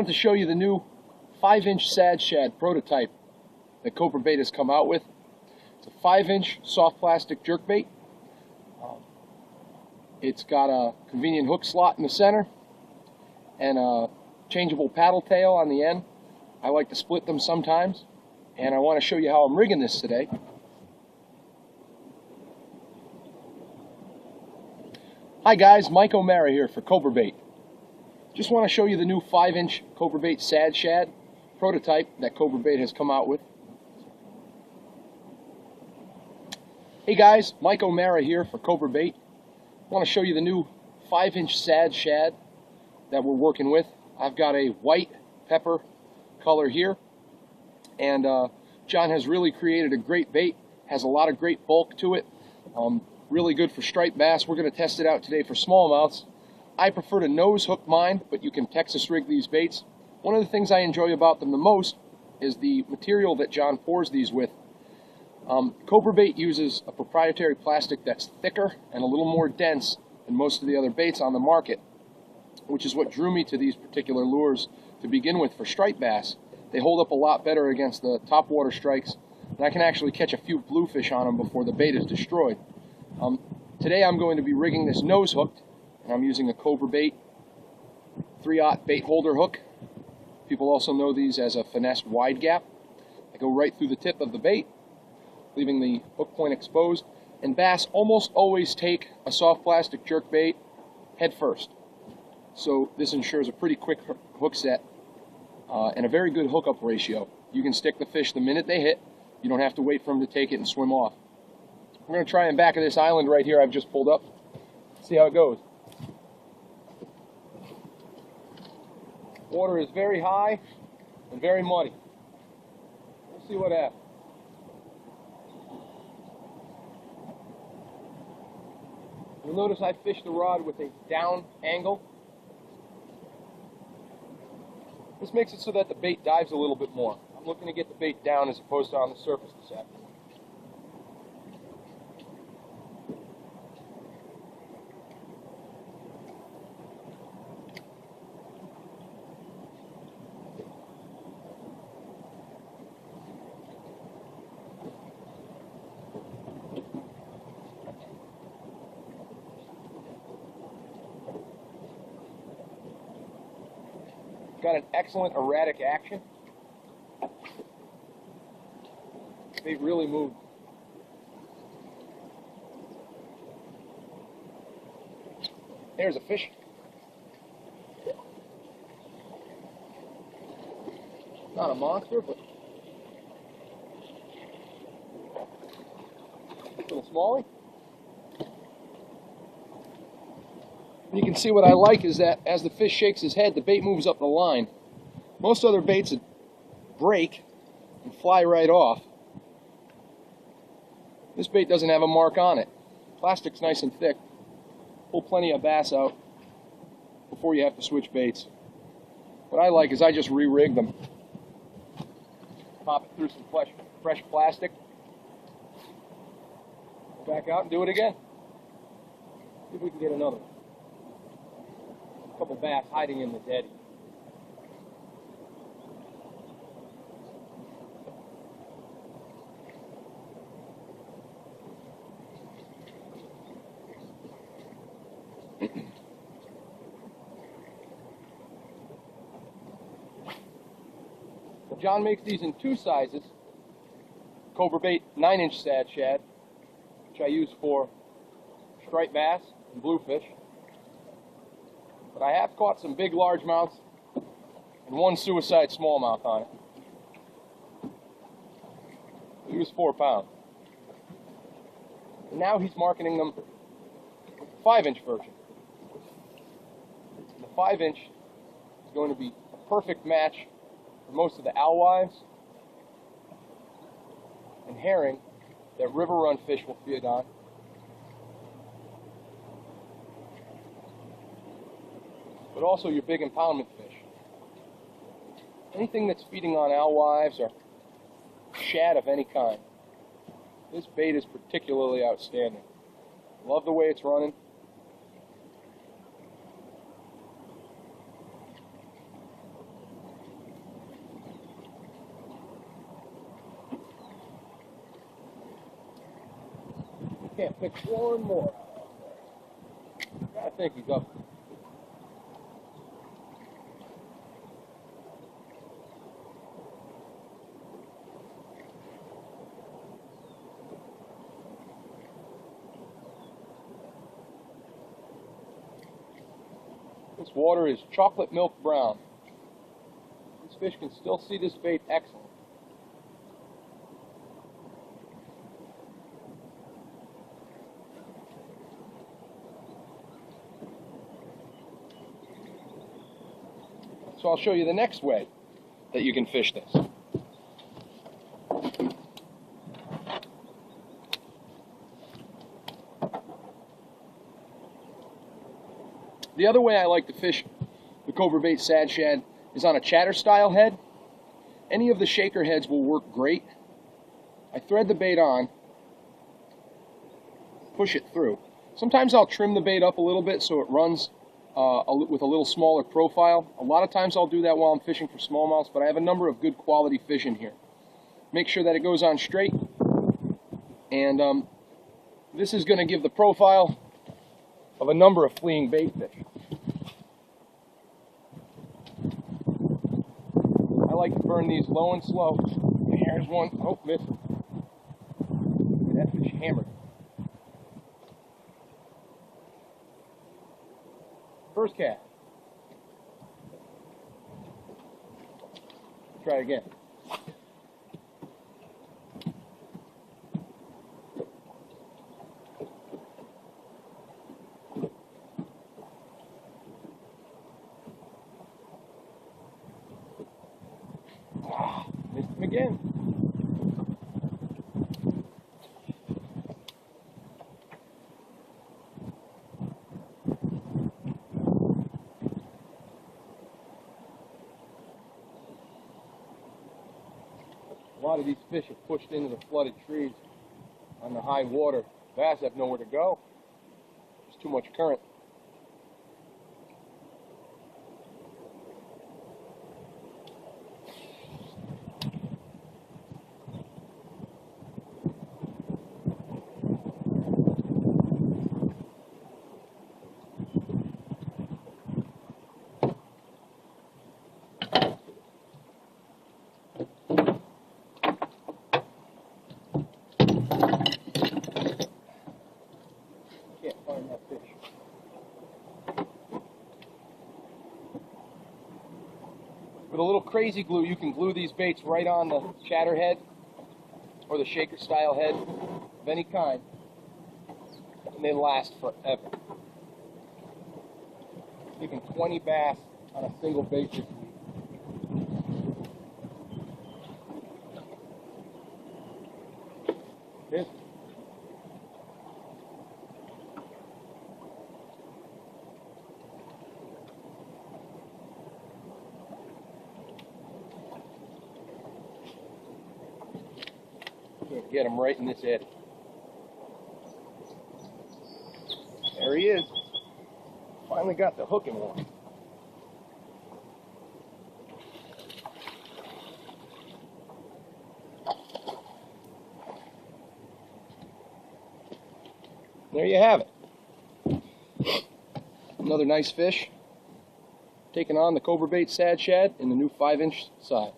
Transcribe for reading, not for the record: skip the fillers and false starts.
To show you the new 5-inch Shad prototype that COBRABAIT has come out with. It's a 5-inch soft plastic jerkbait. It's got a convenient hook slot in the center and a changeable paddle tail on the end. I like to split them sometimes, and I want to show you how I'm rigging this today. Hi guys, Mike O'Mara here for COBRABAIT. Just want to show you the new 5-inch COBRABAIT Shad prototype that COBRABAIT has come out with. Hey guys, Mike O'Mara here for COBRABAIT. I want to show you the new 5-inch Shad that we're working with. I've got a white pepper color here, and John has really created a great bait. Has a lot of great bulk to it. Really good for striped bass. We're going to test it out today for smallmouths. I prefer to nose hook mine, but you can Texas rig these baits. One of the things I enjoy about them the most is the material that John pours these with. COBRABAIT uses a proprietary plastic that's thicker and a little more dense than most of the other baits on the market, which is what drew me to these particular lures to begin with for striped bass. They hold up a lot better against the topwater strikes, and I can actually catch a few bluefish on them before the bait is destroyed. Today I'm going to be rigging this nose hooked, and I'm using a COBRABAIT 3/0 bait holder hook. People also know these as a finesse wide gap. I go right through the tip of the bait, leaving the hook point exposed, and bass almost always take a soft plastic jerk bait head first. So this ensures a pretty quick hook set and a very good hookup ratio. You can stick the fish the minute they hit. You don't have to wait for them to take it and swim off. We're going to try in back of this island right here I've just pulled up. See how it goes. Water is very high and very muddy. We'll see what happens. You'll notice I fished the rod with a down angle. This makes it so that the bait dives a little bit more. I'm looking to get the bait down as opposed to on the surface this afternoon. Got an excellent erratic action. They really moved. There's a fish. Not a monster, but a little smallie. You can see what I like is that as the fish shakes his head, the bait moves up the line. Most other baits would break and fly right off. This bait doesn't have a mark on it. Plastic's nice and thick. Pull plenty of bass out before you have to switch baits. What I like is I just re-rig them. Pop it through some fresh plastic. Go back out and do it again. See if we can get another one. A couple bass hiding in the deddy. John makes these in two sizes. COBRABAIT 9-inch Shad, which I use for striped bass and bluefish. But I have caught some big largemouths and one suicide smallmouth on it. He was 4 pounds. And now he's marketing them with the 5-inch version. The 5-inch is going to be a perfect match for most of the alewives and herring that river run fish will feed on. But also your big impoundment fish. Anything that's feeding on alewives or shad of any kind. This bait is particularly outstanding. Love the way it's running. Can't pick one more out. I think he's up. This water is chocolate milk brown. This fish can still see this bait excellent. So I'll show you the next way that you can fish this. The other way I like to fish the COBRABAIT Sad Shad is on a chatter style head. Any of the shaker heads will work great. I thread the bait on, push it through. Sometimes I'll trim the bait up a little bit so it runs with a little smaller profile. A lot of times I'll do that while I'm fishing for smallmouths, but I have a number of good quality fish in here. Make sure that it goes on straight, and this is going to give the profile of a number of fleeing bait fish. I like to burn these low and slow. Here's one. Oh, missed. That fish hammered. First cast. Try it again. Missed him again. A lot of these fish are pushed into the flooded trees on the high water. Bass have nowhere to go. There's too much current. With a little crazy glue, you can glue these baits right on the chatter head or the shaker style head of any kind, and they last forever. You can 20 bass on a single bait this week. This. Get him right in this edge. There he is. Finally got the hook in one. There you have it. Another nice fish. Taking on the COBRABAIT Sad Shad in the new 5-inch size.